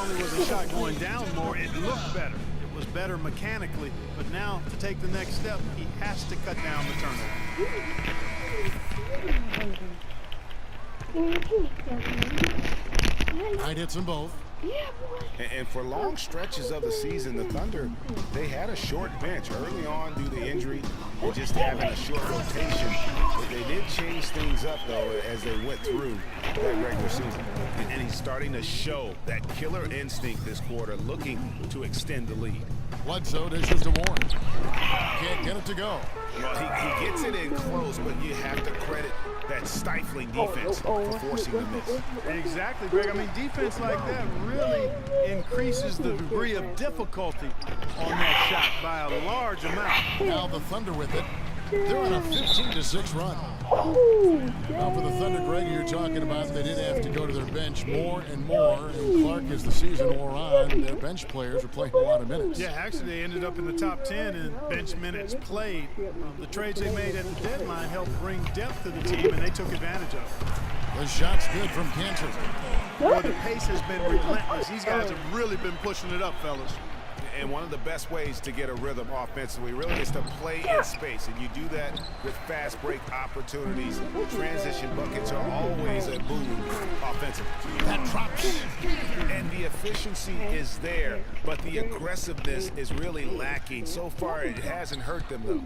only was the shot going down more, it looked better. It was better mechanically, but now to take the next step, he has to cut down the turnover. Knight hits them both. And for long stretches of the season, the Thunder, they had a short bench early on due to injury and just having a short rotation. But they did change things up, though, as they went through that regular season. And he's starting to show that killer instinct this quarter, looking to extend the lead. Bledsoe dishes to Warren. Can't get it to go. Well, he gets it in close, but you have to credit that stifling defense for forcing the miss. Exactly, Greg. I mean, defense like that really increases the degree of difficulty on that shot by a large amount. Now the Thunder with it. They're on a 15-6 run. Now for the Thunder, Greg, you're talking about they did have to go to their bench more and more. And Clark, as the season wore on, their bench players are playing a lot of minutes. Yeah, actually they ended up in the top 10 in bench minutes played. The trades they made at the deadline helped bring depth to the team, and they took advantage of it. The shot's good from Cantor. Well, the pace has been relentless. These guys have really been pushing it up, fellas. And one of the best ways to get a rhythm offensively really is to play in space. And you do that with fast break opportunities. Transition buckets are always a boon offensively. That drops. And the efficiency is there, but the aggressiveness is really lacking. So far, it hasn't hurt them, though.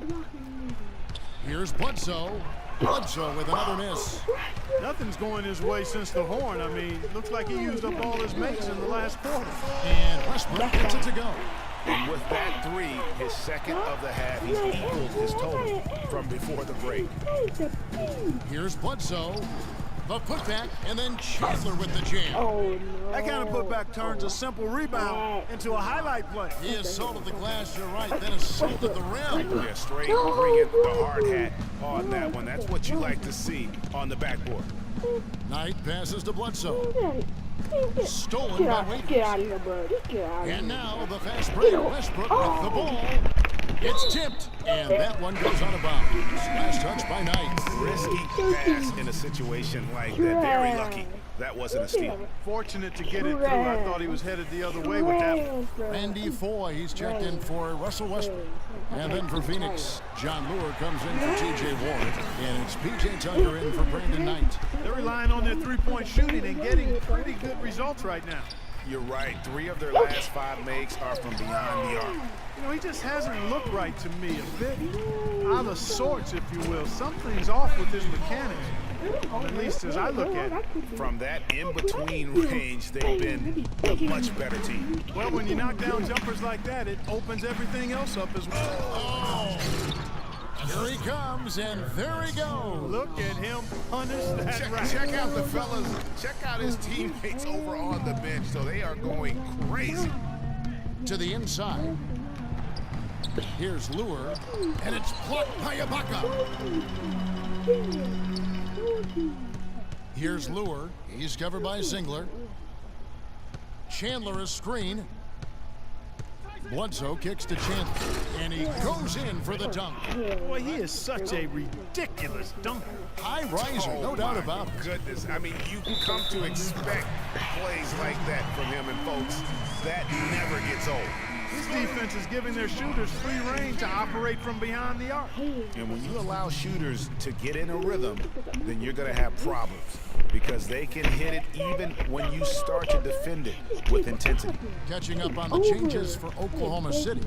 Here's Bledsoe. Bledsoe with another miss. Nothing's going his way since the horn. I mean, looks like he used up all his mates in the last quarter. And Westbrook gets it to go. And with that three, his second of the half, he's equaled his total from before the break. Here's Bledsoe. The putback, and then Chandler with the jam. Oh, no. That kind of putback turns a simple rebound into a highlight play. He assaulted the glass, you're right, then assaulted the rim. Yeah, straight bringing the hard hat on that one. That's what you like to see on the backboard. Knight passes to Bledsoe. Stolen by Waiters. Get out of here, bro. Just get out of here. And now the fast break. Westbrook with the ball. It's tipped, and that one goes out of bounds. Last touch by Knight. Risky pass in a situation like that. Very lucky that wasn't a steal. Fortunate to get it through. I thought he was headed the other way with that one. Randy Foy, he's checked in for Russell Westbrook. And then for Phoenix, John Lure comes in for T.J. Ward. And it's P.J. Tucker in for Brandon Knight. They're relying on their three-point shooting and getting pretty good results right now. You're right. 3 of their last 5 makes are from beyond the arc. You know, he just hasn't looked right to me. A bit out of sorts, if you will. Something's off with his mechanics, at least as I look at it. From that in-between range, they've been a much better team. Well, when you knock down jumpers like that, it opens everything else up as well. Oh! Here he comes, and there he goes. Look at him punish that right. Check out the fellas. Check out his teammates over on the bench. So they are going crazy. To the inside. Here's Lure, and it's blocked by Ibaka. Here's Lure. He's covered by Singler. Chandler is screen. Bledsoe kicks to Chandler, and he goes in for the dunk. Boy, he is such a ridiculous dunker. High riser, no doubt about it. Goodness, I mean, you can come to expect plays like that from him, and folks, that never gets old. This defense is giving their shooters free rein to operate from behind the arc. And when you allow shooters to get in a rhythm, then you're going to have problems because they can hit it even when you start to defend it with intensity. Catching up on the changes for Oklahoma City.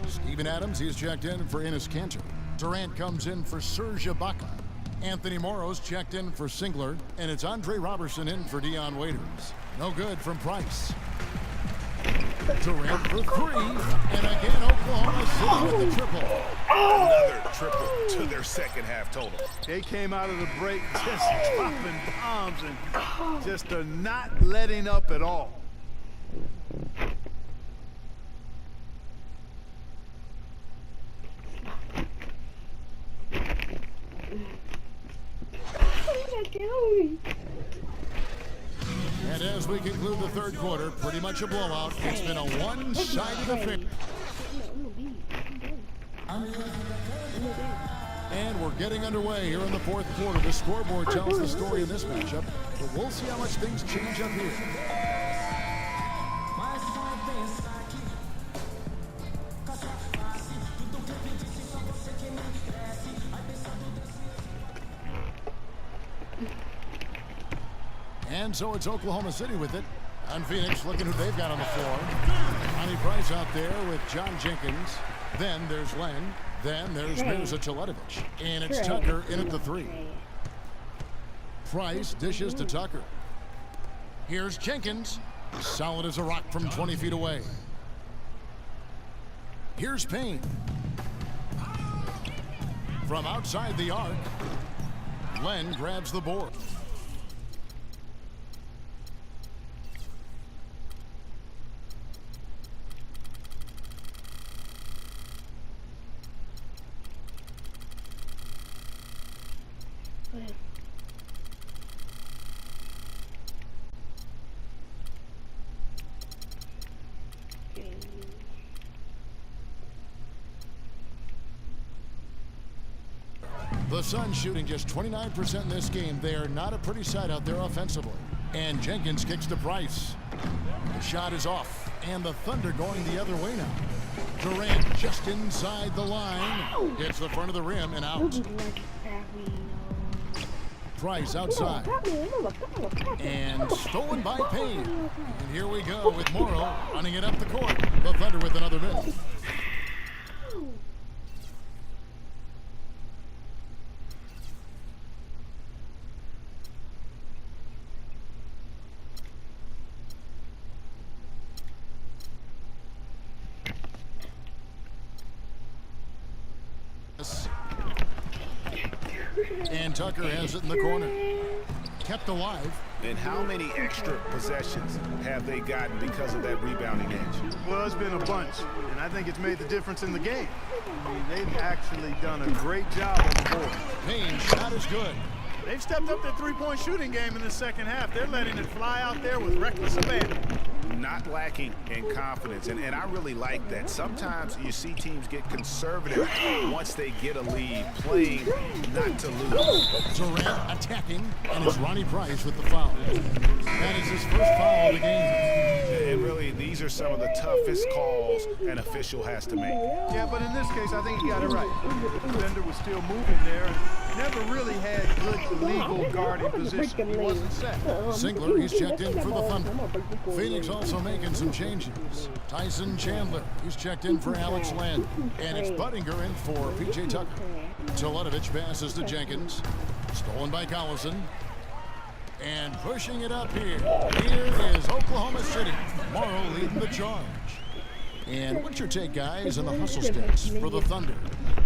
Steven Adams, he's checked in for Enes Kanter. Durant comes in for Serge Ibaka. Anthony Morrow's checked in for Singler. And it's Andre Robertson in for Dion Waiters. No good from Price. Durant for 3, and again Oklahoma City with the triple. Another triple to their second half total. They came out of the break just dropping bombs and just not letting up at all. And as we conclude the third quarter, pretty much a blowout. It's been a one-sided affair. And we're getting underway here in the fourth quarter. The scoreboard tells the story in this matchup, but we'll see how much things change up here. And so it's Oklahoma City with it. And Phoenix looking who they've got on the floor. Ronnie Price out there with John Jenkins. Then there's Len. Then there's Mirza Teletovic. And it's Tucker in at the 3. Price dishes to Tucker. Here's Jenkins. Solid as a rock from 20 feet away. Here's Payne. From outside the arc, Len grabs the board. The Suns shooting just 29% in this game. They are not a pretty sight out there offensively. And Jenkins kicks to Price. The shot is off. And the Thunder going the other way now. Durant just inside the line. Hits the front of the rim and out. Price outside. And stolen by Payne. And here we go with Morrow running it up the court. The Thunder with another miss. And Tucker has it in the corner. Kept alive. And how many extra possessions have they gotten because of that rebounding edge? Well, it's been a bunch, and I think it's made the difference in the game. I mean, they've actually done a great job on the board. Payne's shot is good. They've stepped up their three-point shooting game in the second half. They're letting it fly out there with reckless abandon. Not lacking in confidence, and I really like that. Sometimes you see teams get conservative once they get a lead, playing not to lose. Durant attacking, and it's Ronnie Price with the foul. That is his first foul of the game. And really, these are some of the toughest calls an official has to make. Yeah, but in this case, I think he got it right. The defender was still moving there and never really had good legal guarding position. He wasn't set. Singler, he's checked in for the Thunder. Phoenix also making some changes. Tyson Chandler, he's checked in for Alex Len. And it's Buttinger in for P.J. Tucker. Teletovic passes to Jenkins. Stolen by Collison. And pushing it up here. Here is Oklahoma City. Morrow leading the charge. And what's your take, guys, on the hustle stats for the Thunder?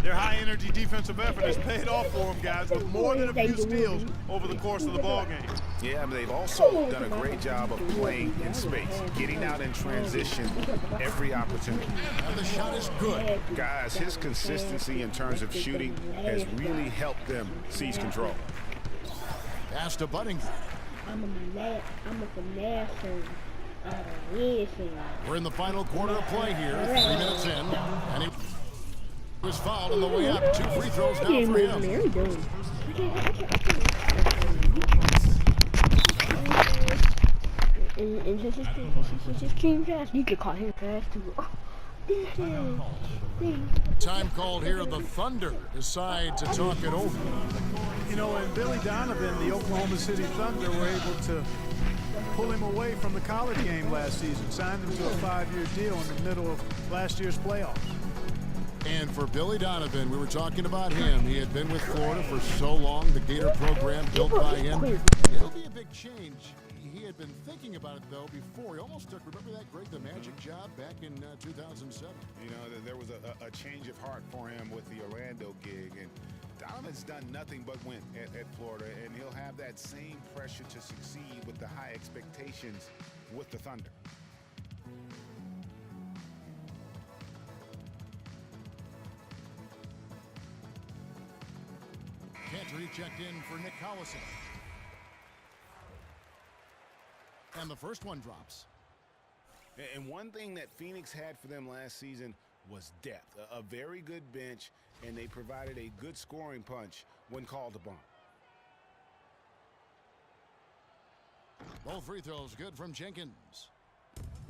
Their high-energy defensive effort has paid off for them, guys, with more than a few steals over the course of the ballgame. Yeah, but they've also done a great job of playing in space, getting out in transition every opportunity. And the shot is good. Guys, his consistency in terms of shooting has really helped them seize control. Pass to Buttinger. I'm a finesser. We're in the final quarter of play here, 3 minutes in, and he was fouled on the way up. 2 free throws now for him. And since his team fast, you could call him fast too. Time called here. The Thunder decide to talk it over. You know, and Billy Donovan, the Oklahoma City Thunder, were able to pull him away from the college game last season, signed him to a 5-year deal in the middle of last year's playoffs. And for Billy Donovan, we were talking about him. He had been with Florida for so long, the Gator program built by him. It'll be a big change. He had been thinking about it, though, before. He almost took, remember that great The Magic job back in 2007? You know, there was a change of heart for him with the Orlando gig, and Donovan's done nothing but win at Florida, and he'll have that same pressure to succeed with the high expectations with the Thunder. Cantor checked in for Nick Collison. And the first one drops. And one thing that Phoenix had for them last season was depth, a very good bench, and they provided a good scoring punch when called upon. Both free throws good from Jenkins.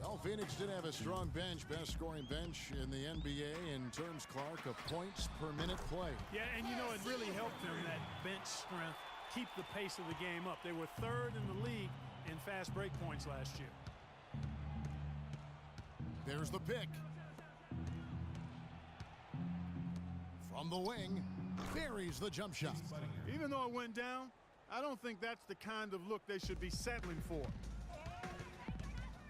Well, Phoenix did have a strong bench, best scoring bench in the NBA in terms, Clark, of points per minute play. Yeah, and you know, it really helped them, that bench strength, keep the pace of the game up. They were 3rd in the league in fast break points last year. There's the pick. From the wing, buries the jump shot. Even though it went down, I don't think that's the kind of look they should be settling for.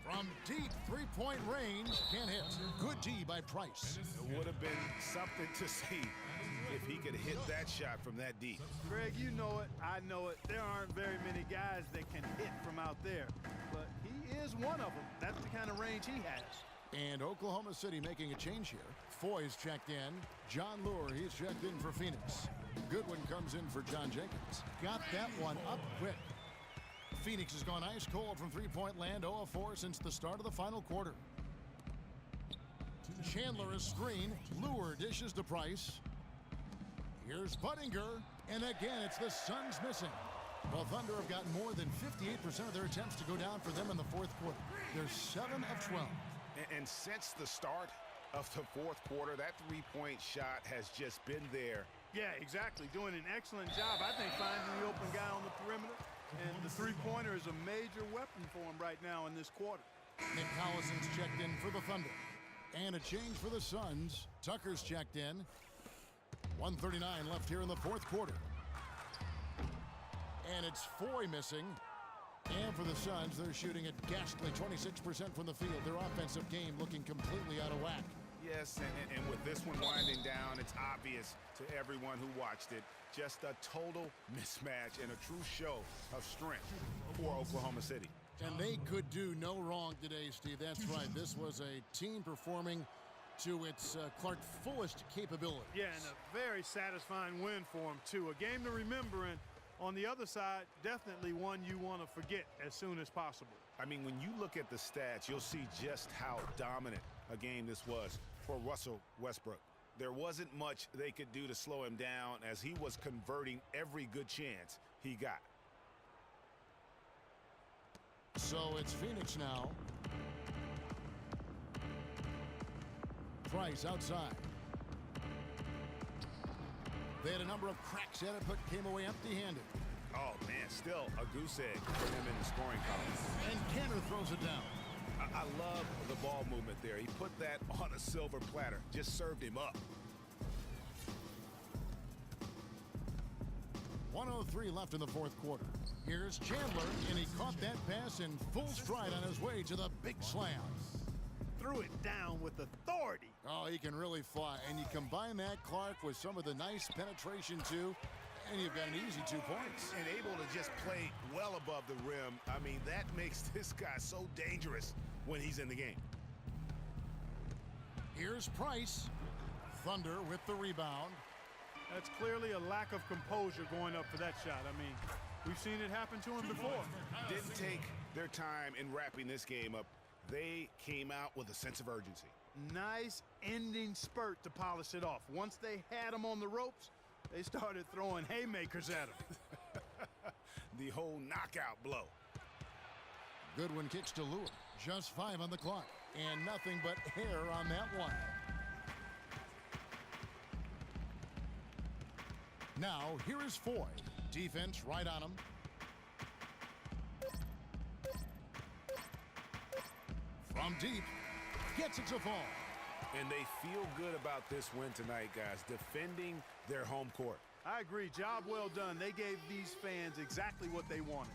From deep three-point range, can't hit. Good D by Price. It would have been something to see if he could hit that shot from that deep. Greg, you know it, I know it. There aren't very many guys that can hit from out there, but he is one of them. That's the kind of range he has. And Oklahoma City making a change here. Foy's checked in. John Lure, he's checked in for Phoenix. Goodwin comes in for John Jenkins. Got that one up quick. Phoenix has gone ice cold from three-point land, 0 of 4 since the start of the final quarter. Chandler is screen. Lure dishes to Price. Here's Budinger, and again it's the Suns missing. The Thunder have gotten more than 58% of their attempts to go down for them in the fourth quarter. They're 7 of 12. And since the start of the fourth quarter, that three-point shot has just been there. Yeah, exactly. Doing an excellent job, I think, finding the open guy on the perimeter. And the three-pointer is a major weapon for him right now in this quarter. Nick Collison's checked in for the Thunder. And a change for the Suns. Tucker's checked in. 1:39 left here in the fourth quarter. And it's Foy missing. And for the Suns, they're shooting at ghastly 26% from the field. Their offensive game looking completely out of whack. Yes, and with this one winding down, it's obvious to everyone who watched it. Just a total mismatch and a true show of strength for Oklahoma City. And they could do no wrong today, Steve. That's right. This was a team performing to its Clark fullest capability. Yeah, and a very satisfying win for him, too. A game to remember, and on the other side, definitely one you want to forget as soon as possible. I mean, when you look at the stats, you'll see just how dominant a game this was for Russell Westbrook. There wasn't much they could do to slow him down as he was converting every good chance he got. So it's Phoenix now. Price outside. They had a number of cracks at it, but came away empty-handed. Oh, man, still a goose egg for him in the scoring column. And Kanter throws it down. I love the ball movement there. He put that on a silver platter, just served him up. 1:03 left in the fourth quarter. Here's Chandler, and he caught that pass in full stride on his way to the big slam. Threw it down with authority. Oh, he can really fly. And you combine that, Clark, with some of the nice penetration, too, and you've got an easy 2 points. And able to just play well above the rim. I mean, that makes this guy so dangerous when he's in the game. Here's Price. Thunder with the rebound. That's clearly a lack of composure going up for that shot. I mean, we've seen it happen to him before. Didn't take their time in wrapping this game up. They came out with a sense of urgency. Nice ending spurt to polish it off. Once they had him on the ropes, they started throwing haymakers at him. The whole knockout blow. Goodwin kicks to Lure. Just 5 on the clock. And nothing but hair on that one. Now, here is Foy. Defense right on him. From deep, gets it to fall. And they feel good about this win tonight, guys, defending their home court. I agree. Job well done. They gave these fans exactly what they wanted.